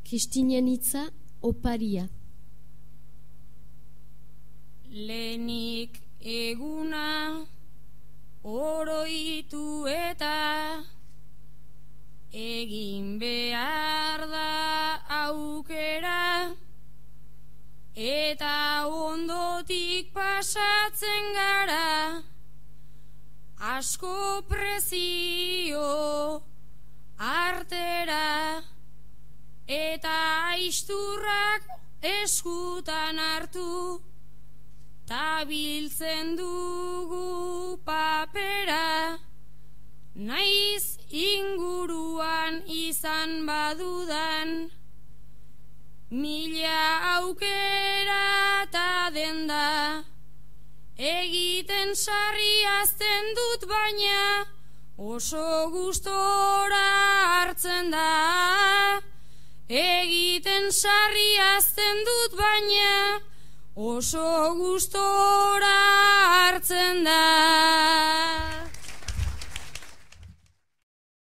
Kristinen hitza, oparia. Lehenik eguna oroitu eta egin behar da aukera, eta ondotik pasatzen gara, asko prezio artera, eta aisturrak eskutan hartu, tabiltzen dugu papera, naiz inguruan izan badudan, mila aukera ta denda, egiten sarri azten dut baina, oso gustora hartzen da. Egiten sarri azten dut baina, oso gustora hartzen da.